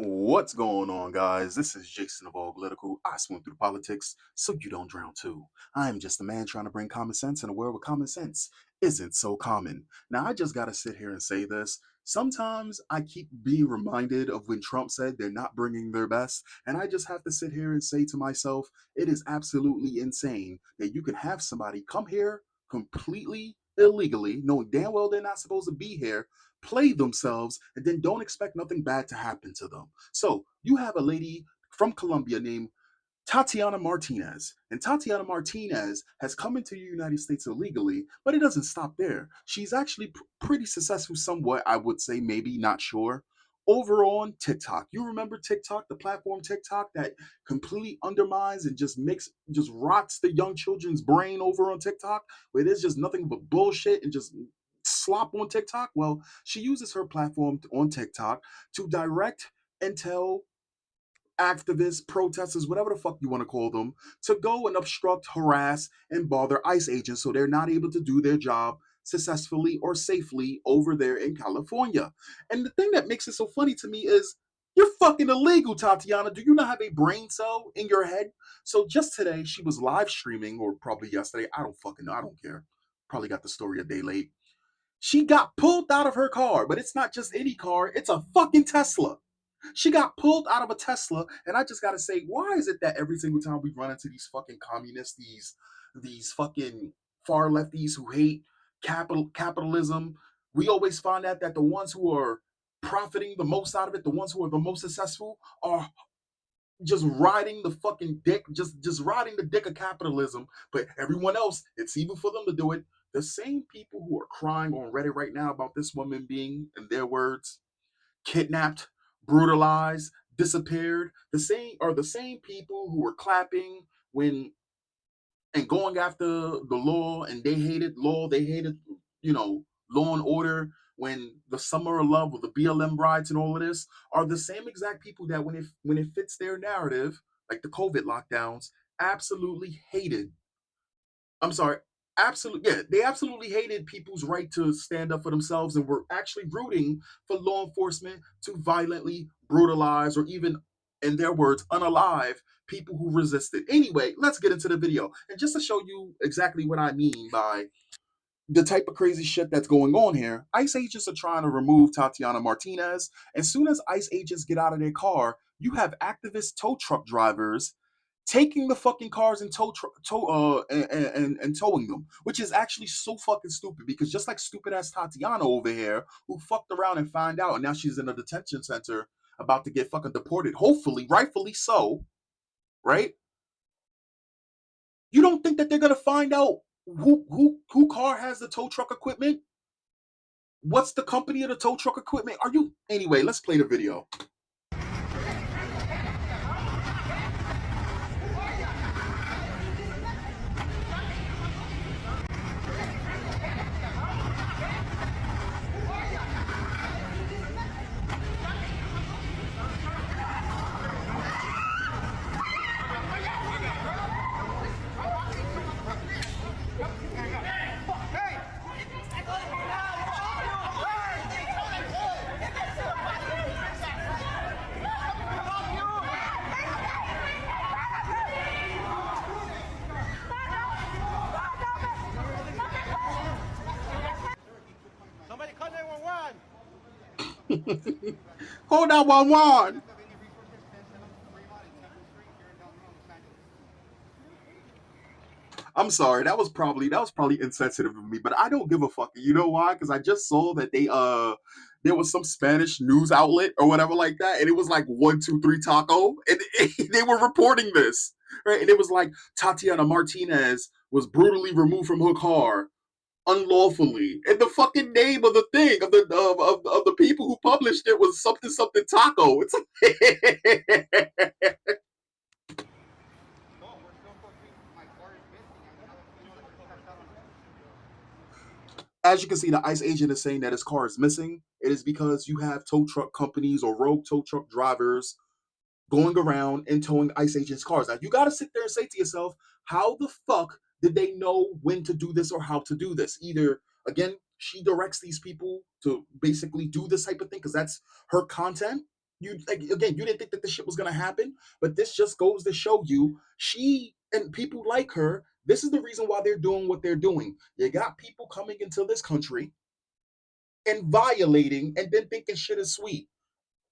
What's going on, guys? This is Jason of Auglitical. I swim through politics so you don't drown too. I am just a man trying to bring common sense in a world where common sense isn't so common. Now, I just gotta sit here and say this. Sometimes I keep being reminded of when Trump said they're not bringing their best, and I just have to sit here and say to myself, it is absolutely insane that you can have somebody come here completely illegally, knowing damn well they're not supposed to be here, play themselves, and then don't expect nothing bad to happen to them. So you have a lady from Colombia named Tatiana Martinez. And Tatiana Martinez has come into the United States illegally, but it doesn't stop there. She's actually pretty successful, somewhat, I would say, maybe, not sure. Over on TikTok. You remember TikTok, the platform TikTok that completely undermines and just rots the young children's brain over on TikTok, where there's just nothing but bullshit and just slop on TikTok? Well, she uses her platform on TikTok to direct and tell activists, protesters, whatever the fuck you want to call them, to go and obstruct, harass, and bother ICE agents so they're not able to do their job successfully or safely over there in California. And the thing that makes it so funny to me is you're fucking illegal, Tatiana. Do you not have a brain cell in your head? So just today, she was live streaming, or probably yesterday. I don't fucking know. I don't care. Probably got the story a day late. She got pulled out of her car, but it's not just any car, it's a fucking Tesla. She got pulled out of a Tesla, and I just gotta say, why is it that every single time we run into these fucking communists, these fucking far lefties who hate capitalism, we always find out that the ones who are profiting the most out of it, the ones who are the most successful, are just riding the fucking dick, just riding the dick of capitalism. But everyone else, it's evil for them to do it. The same people who are crying on Reddit right now about this woman being, in their words, kidnapped, brutalized, disappeared, the same people who were clapping when and going after the law, and they hated, law and order, when the summer of love with the BLM brides and all of this, are the same exact people that when it fits their narrative, like the COVID lockdowns, absolutely hated. I'm sorry, absolutely, yeah, they absolutely hated people's right to stand up for themselves and were actually rooting for law enforcement to violently brutalize or even, in their words, unalive people who resisted. Anyway, let's get into the video. And just to show you exactly what I mean by the type of crazy shit that's going on here, ICE agents are trying to remove Tatiana Martinez. As soon as ICE agents get out of their car, you have activist tow truck drivers taking the fucking cars and and towing them, which is actually so fucking stupid. Because just like stupid ass Tatiana over here, who fucked around and found out, and now she's in a detention center about to get fucking deported, hopefully, rightfully so, right? You don't think that they're gonna find out who car has the tow truck equipment? What's the company of the tow truck equipment? Are you anyway? Let's play the video. Somebody call 911. Call 911. I'm sorry, that was probably insensitive of me, but I don't give a fuck. You know why? Because I just saw that there was some Spanish news outlet or whatever like that, and it was like 1 2 3 taco, and they were reporting this, right? And it was like Tatiana Martinez was brutally removed from her car unlawfully, and the fucking name of the thing of the people who published it was something something taco. It's No, we're still fucking. My car is missing. I don't know if the car's out on. As you can see, the ICE agent is saying that his car is missing. It is because you have tow truck companies or rogue tow truck drivers going around and towing ICE agents' cars. Now, you got to sit there and say to yourself, how the fuck did they know when to do this or how to do this? Either, again, she directs these people to basically do this type of thing because that's her content, You like, again, you didn't think that this shit was gonna happen, but this just goes to show you she and people like her. This is the reason why they're doing what they're doing. You got people coming into this country and violating, and then thinking shit is sweet.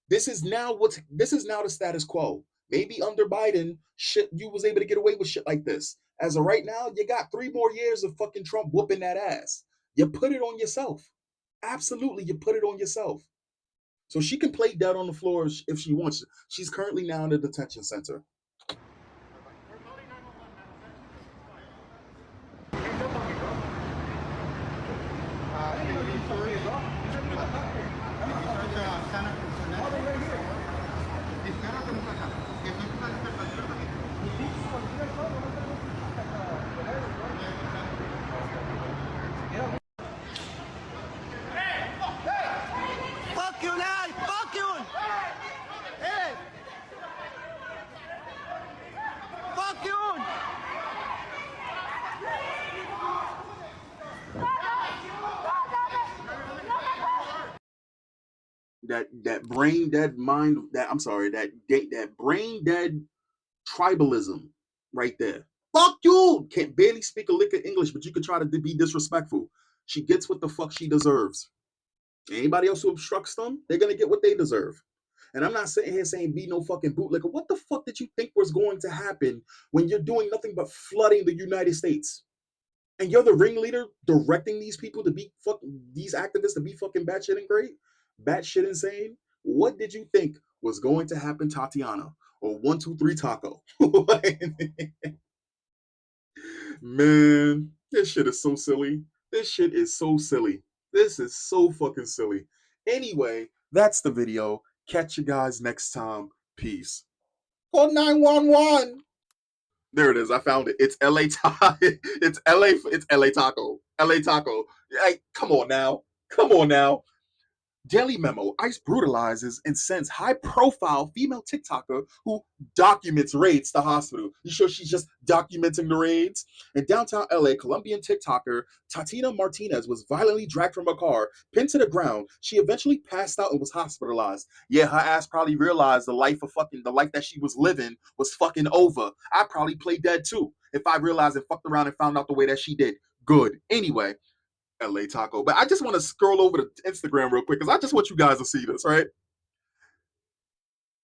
This is now the status quo. Maybe under Biden, shit, you was able to get away with shit like this. As of right now, you got 3 more years of fucking Trump whooping that ass. You put it on yourself. Absolutely, you put it on yourself. So she can play dead on the floor if she wants. She's currently now in the detention center. We're calling 911 now. Hey, jump on me, bro. Can you search? Can you search Santa Cruz? Oh, they're right here. Espérate un poco. Que son tus expectativas. Fuck you now! Fuck you! Hey! Fuck you! That brain dead mind. That I'm sorry. That brain dead tribalism right there. Fuck you! Can't barely speak a lick of English, but you could try to be disrespectful. She gets what the fuck she deserves. Anybody else who obstructs them, they're gonna get what they deserve. And I'm not sitting here saying be no fucking bootlicker. What the fuck did you think was going to happen when you're doing nothing but flooding the United States? And you're the ringleader directing these people to be these activists to be fucking batshit and great, batshit insane. What did you think was going to happen, Tatiana? Or 123 Taco? Man, this shit is so silly. This shit is so silly. This is so fucking silly. Anyway, that's the video. Catch you guys next time. Peace. Call 911. There it is. I found it. It's LA it's LA. It's LA Taco. LA Taco. Hey, come on now. Come on now. Daily Memo, ICE brutalizes and sends high-profile female TikToker who documents raids to hospital. You sure she's just documenting the raids? In downtown LA, Colombian TikToker Tatina Martinez was violently dragged from her car, pinned to the ground. She eventually passed out and was hospitalized. Yeah, her ass probably realized the life that she was living was fucking over. I probably played dead too if I realized and fucked around and found out the way that she did. Good. Anyway, LA Taco. But I just want to scroll over to Instagram real quick because I just want you guys to see this, right?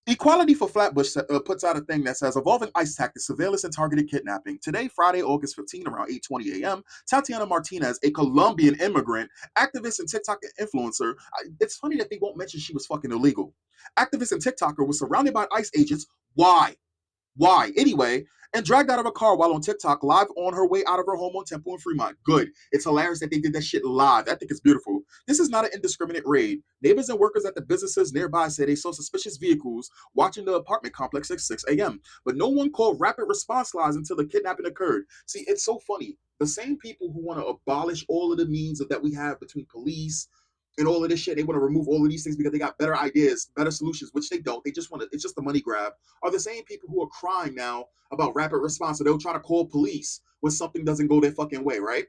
Equality for Flatbush puts out a thing that says evolving ICE tactics, surveillance, and targeted kidnapping. Today, Friday, August 15, around 8:20 a.m., Tatiana Martinez, a Colombian immigrant, activist, and TikTok influencer. It's funny that they won't mention she was fucking illegal. Activist and TikToker was surrounded by ICE agents. Why? Anyway, and dragged out of a car while on TikTok live on her way out of her home on Temple and Fremont. Good. It's hilarious that they did that shit live. I think it's beautiful. This is not an indiscriminate raid. Neighbors and workers at the businesses nearby say they saw suspicious vehicles watching the apartment complex at 6 a.m., but no one called rapid response lines until the kidnapping occurred. See, it's so funny. The same people who want to abolish all of the means that we have between police and all of this shit, they want to remove all of these things because they got better ideas, better solutions, which they don't. They just want to, it's just a money grab, are the same people who are crying now about rapid response. So they'll try to call police when something doesn't go their fucking way, right?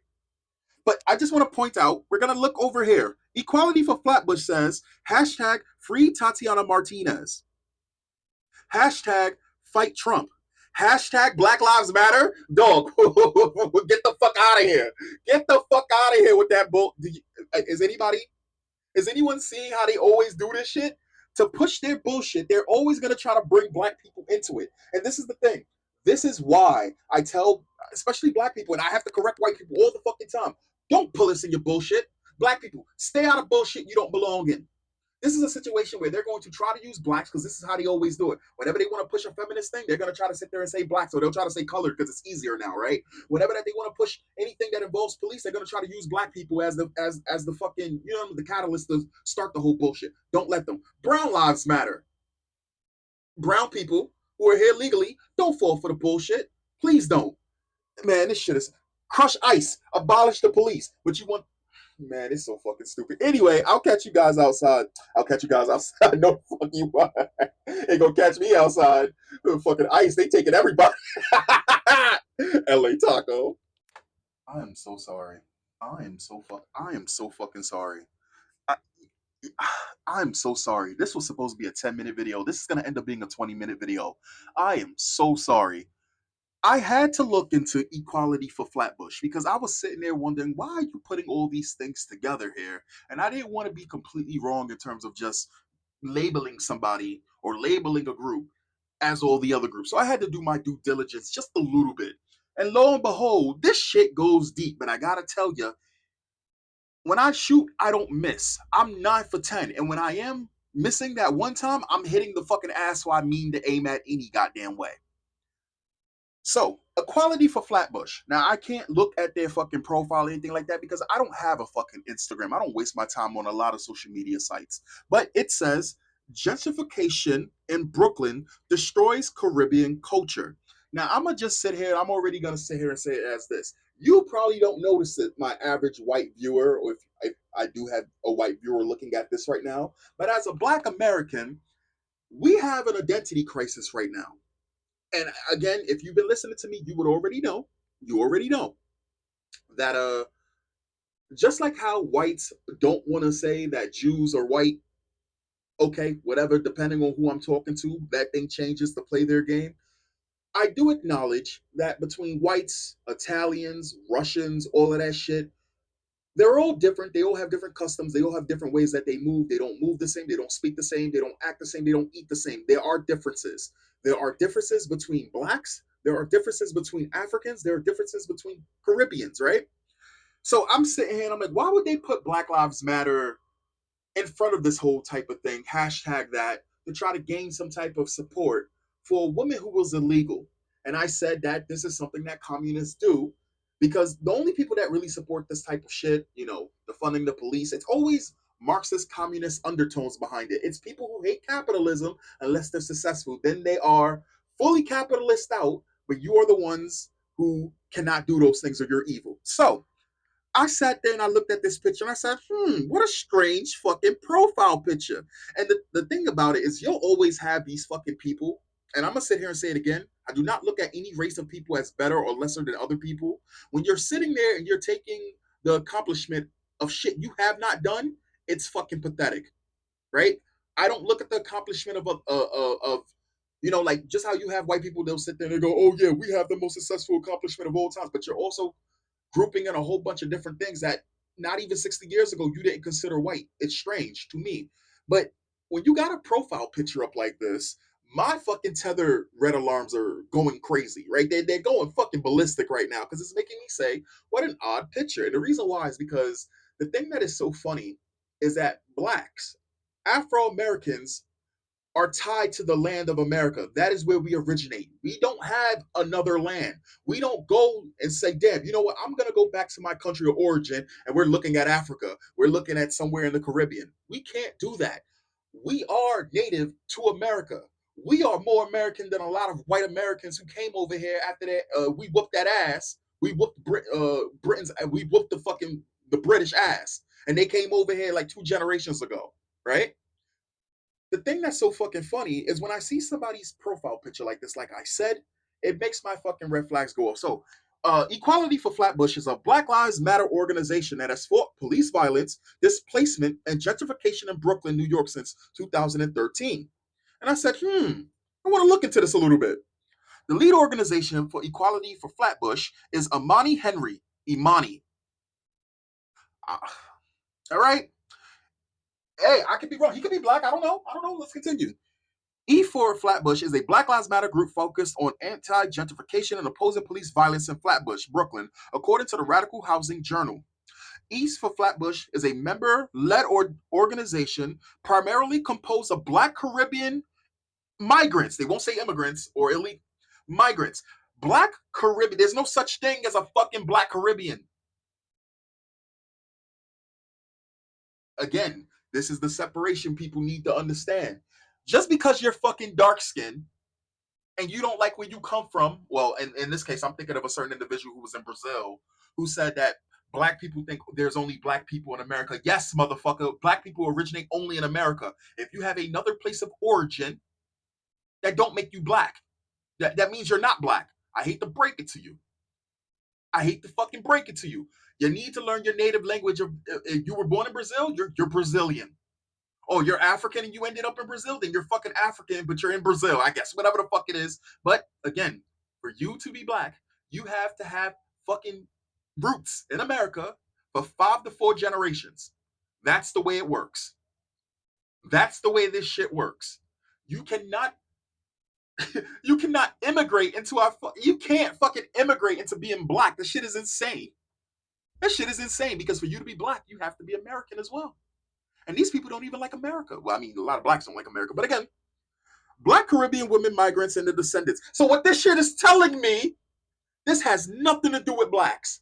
But I just want to point out, we're going to look over here. Equality for Flatbush says, hashtag free Tatiana Martinez. Hashtag fight Trump. Hashtag Black Lives Matter. Dog, get the fuck out of here. Get the fuck out of here with that bull. Is anyone seeing how they always do this shit? To push their bullshit, they're always going to try to bring black people into it. And this is the thing. This is why I tell, especially black people, and I have to correct white people all the fucking time. Don't pull us in your bullshit. Black people, stay out of bullshit you don't belong in. This is a situation where they're going to try to use blacks because this is how they always do it. Whenever they want to push a feminist thing, they're going to try to sit there and say blacks, or they'll try to say colored because it's easier now, right? Whenever that they want to push anything that involves police, they're going to try to use black people as the fucking, the catalyst to start the whole bullshit. Don't let them. Brown lives matter. Brown people who are here legally, don't fall for the bullshit. Please don't. Man, this shit is crush ICE, abolish the police. But you want, man, it's so fucking stupid. Anyway, I'll catch you guys outside. I'll catch you guys outside. No, fuck you. Ain't gonna catch me outside. Fucking ICE, they taking everybody. LA Taco. I am so sorry. I am so fucking sorry. I, I'm so sorry. This was supposed to be a 10-minute video. This is going to end up being a 20-minute video. I am so sorry. I had to look into equality for Flatbush because I was sitting there wondering why are you putting all these things together here? And I didn't want to be completely wrong in terms of just labeling somebody or labeling a group as all the other groups. So I had to do my due diligence just a little bit. And lo and behold, this shit goes deep. But I gotta tell you, when I shoot, I don't miss. I'm 9 for 10. And when I am missing that one time, I'm hitting the fucking ass so I mean to aim at any goddamn way. So, equality for Flatbush. Now, I can't look at their fucking profile or anything like that because I don't have a fucking Instagram. I don't waste my time on a lot of social media sites. But it says gentrification in Brooklyn destroys Caribbean culture. Now, I'm going to just sit here. I'm already going to sit here and say it as this. You probably don't notice it, my average white viewer, or if I do have a white viewer looking at this right now. But as a black American, we have an identity crisis right now. And again, if you've been listening to me, you would already know. You already know that just like how whites don't want to say that Jews are white, okay, whatever, depending on who I'm talking to, that thing changes to play their game. I do acknowledge that between whites, Italians, Russians, all of that shit, they're all different. They all have different customs. They all have different ways that they move. They don't move the same. They don't speak the same. They don't act the same. They don't eat the same. There are differences. There are differences between blacks. There are differences between Africans. There are differences between Caribbeans, right? So I'm sitting here and I'm like, why would they put Black Lives Matter in front of this whole type of thing, hashtag that, to try to gain some type of support for a woman who was illegal? And I said that this is something that communists do because the only people that really support this type of shit, defunding the police, it's always Marxist communist undertones behind it. It's people who hate capitalism unless they're successful. Then they are fully capitalist out, but you are the ones who cannot do those things or you're evil. So I sat there and I looked at this picture and I said, what a strange fucking profile picture. And the thing about it is you'll always have these fucking people, and I'm gonna sit here and say it again. I do not look at any race of people as better or lesser than other people. When you're sitting there and you're taking the accomplishment of shit you have not done, it's fucking pathetic, right? I don't look at the accomplishment of like just how you have white people, they'll sit there and they go, oh yeah, we have the most successful accomplishment of all times, but you're also grouping in a whole bunch of different things that not even 60 years ago you didn't consider white. It's strange to me. But when you got a profile picture up like this, my fucking tether red alarms are going crazy, right? They're going fucking ballistic right now because it's making me say, what an odd picture. And the reason why is because the thing that is so funny is that blacks, Afro Americans, are tied to the land of America. That is where we originate. We don't have another land. We don't go and say, damn, you know what? I'm going to go back to my country of origin and we're looking at Africa. We're looking at somewhere in the Caribbean. We can't do that. We are native to America. We are more American than a lot of white Americans who came over here after that. We whooped that ass. We whooped Britain's. We whooped the British ass, and they came over here like 2 generations ago, right? The thing that's so fucking funny is when I see somebody's profile picture like this, like I said, it makes my fucking red flags go off. So, Equality for Flatbush is a Black Lives Matter organization that has fought police violence, displacement, and gentrification in Brooklyn, New York since 2013. And I said, I want to look into this a little bit. The lead organization for Equality for Flatbush is Imani Henry. Imani. Uh, all right. Hey, I could be wrong. He could be black. I don't know. I don't know. Let's continue. E4 Flatbush is a Black Lives Matter group focused on anti gentrification and opposing police violence in Flatbush, Brooklyn, according to the Radical Housing Journal. East for Flatbush is a member led organization primarily composed of Black Caribbean migrants. They won't say immigrants or illegal migrants. Black Caribbean. There's no such thing as a fucking Black Caribbean. Again, this is the separation people need to understand. Just because you're fucking dark skinned and you don't like where you come from, well, in this case, I'm thinking of a certain individual who was in Brazil who said that black people think there's only black people in America. Yes, motherfucker, black people originate only in America. If you have another place of origin, that don't make you black. That means you're not black. I hate to break it to you. I hate to fucking break it to you. You need to learn your native language. If you were born in Brazil, you're Brazilian. Oh, you're African and you ended up in Brazil, then you're fucking African, but you're in Brazil, I guess, whatever the fuck it is. But again, for you to be black, you have to have fucking roots in America for 5 to 4 generations. That's the way it works. That's the way this shit works. You cannot you cannot immigrate into our you can't fucking immigrate into being black. This shit is insane. That shit is insane because for you to be black, you have to be American as well. And these people don't even like America. Well, I mean, a lot of blacks don't like America. But again, black Caribbean women, migrants, and the descendants. So what this shit is telling me, this has nothing to do with blacks.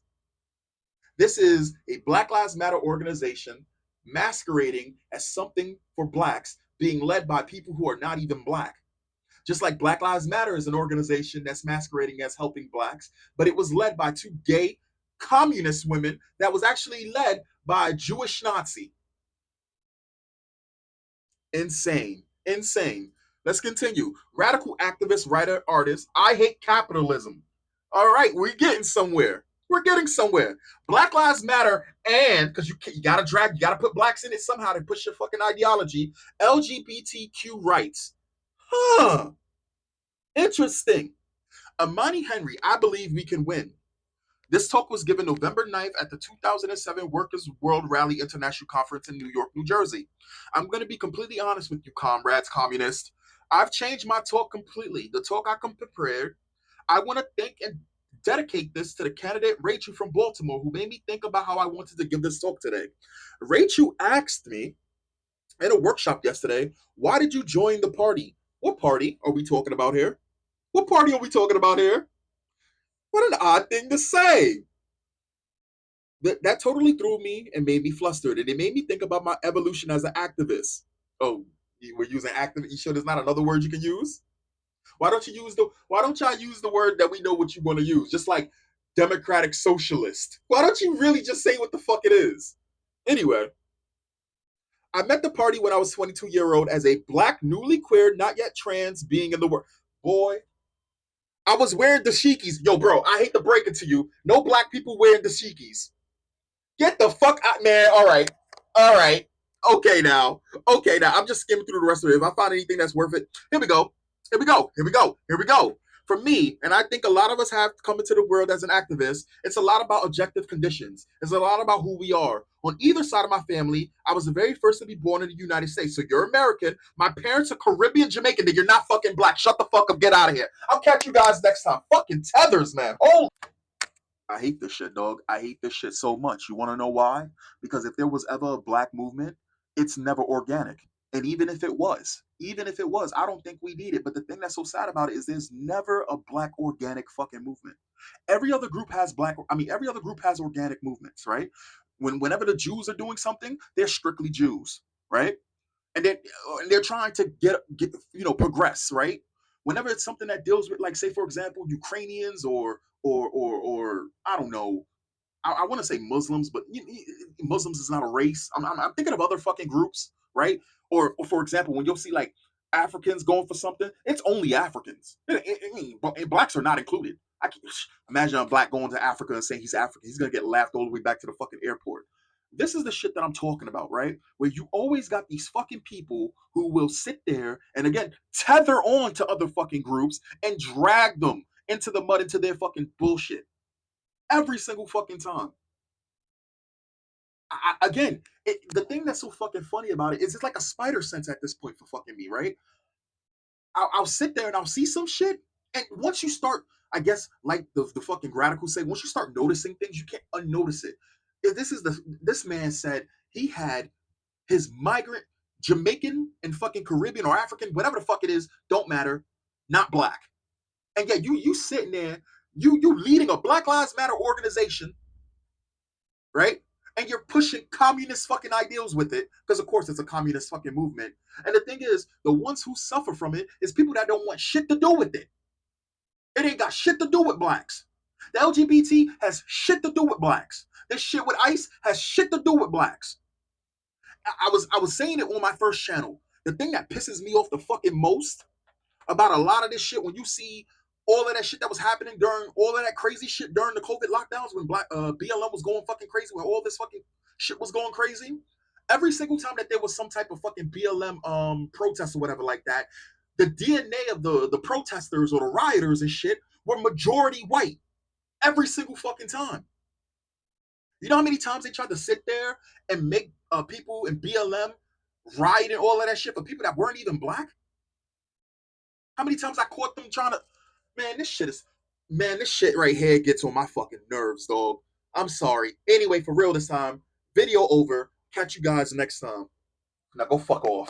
This is a Black Lives Matter organization masquerading as something for blacks, being led by people who are not even black. Just like Black Lives Matter is an organization that's masquerading as helping blacks, but it was led by 2 gay communist women that was actually led by a Jewish Nazi. Insane. Insane. Let's continue. Radical activist, writer, artist. I hate capitalism. All right, we're getting somewhere. We're getting somewhere. Black Lives Matter, and because you gotta put blacks in it somehow to push your fucking ideology. LGBTQ rights. Huh. Interesting. Amani Henry, I believe we can win. This talk was given November 9th at the 2007 Workers' World Rally International Conference in New York, New Jersey. I'm going to be completely honest with you, comrades, communists. I've changed my talk completely. The talk I come prepared, I want to thank and dedicate this to the candidate Rachel from Baltimore, who made me think about how I wanted to give this talk today. Rachel asked me in a workshop yesterday, why did you join the party? What party are we talking about here? What party are we talking about here? What an odd thing to say. That totally threw me and made me flustered, and it made me think about my evolution as an activist. Oh, we're using activist. You sure there's not another word you can use? Why don't y'all use the word that we know what you want to use? Just like democratic socialist. Why don't you really just say what the fuck it is? Anyway, I met the party when I was 22-year-old as a black, newly queer, not yet trans being in the world. Boy, I was wearing dashikis. Yo, bro, I hate to break it to you. No black people wearing dashikis. Get the fuck out, man. All right. All right. Okay now. Okay now. I'm just skimming through the rest of it. If I find anything that's worth it, here we go. Here we go. Here we go. Here we go. For me, and I think a lot of us have come into the world as an activist, it's a lot about objective conditions. It's a lot about who we are. On either side of my family, I was the very first to be born in the United States. So you're American. My parents are Caribbean, Jamaican. Then you're not fucking black. Shut the fuck up. Get out of here. I'll catch you guys next time. Fucking tethers, man. Holy. I hate this shit, dog. I hate this shit so much. You want to know why? Because if there was ever a black movement, it's never organic. And even if it was, I don't think we need it. But the thing that's so sad about it is there's never a black organic fucking movement. Every other group has organic movements, right? Whenever the Jews are doing something, they're strictly Jews, right? And they're trying to get progress, right? Whenever it's something that deals with, like, say for example, Ukrainians or I don't know, I want to say Muslims, but Muslims is not a race. I'm thinking of other fucking groups, right? Or for example, when you'll see like Africans going for something, it's only Africans. Blacks are not included. I can imagine a black going to Africa and saying he's African. He's gonna get laughed all the way back to the fucking airport. This is the shit that I'm talking about, right? Where you always got these fucking people who will sit there and again tether on to other fucking groups and drag them into the mud, into their fucking bullshit every single fucking time. Again, the thing that's so fucking funny about it is it's like a spider sense at this point for fucking me, right? I'll sit there and I'll see some shit, and once you start, I guess, like the fucking radicals say, once you start noticing things, you can't unnotice it. If this man said he had his migrant Jamaican and fucking Caribbean or African, whatever the fuck it is, don't matter, not black. And yet you sitting there, you leading a Black Lives Matter organization, right? And you're pushing communist fucking ideals with it, because of course it's a communist fucking movement. And the thing is, the ones who suffer from it is people that don't want shit to do with it. It ain't got shit to do with blacks. The LGBT has shit to do with blacks. This shit with ICE has shit to do with blacks. I was saying it on my first channel. The thing that pisses me off the fucking most about a lot of this shit, when you see all of that shit that was happening during all of that crazy shit during the COVID lockdowns, when BLM was going fucking crazy, when all this fucking shit was going crazy, Every single time that there was some type of fucking BLM protest or whatever like that, the DNA of the protesters or the rioters and shit were majority white. Every single fucking time. You know how many times they tried to sit there and make people in BLM riot and all of that shit for people that weren't even black? How many times I caught them trying to? Man, this shit right here gets on my fucking nerves, dog. I'm sorry. Anyway, for real this time. Video over. Catch you guys next time. Now go fuck off.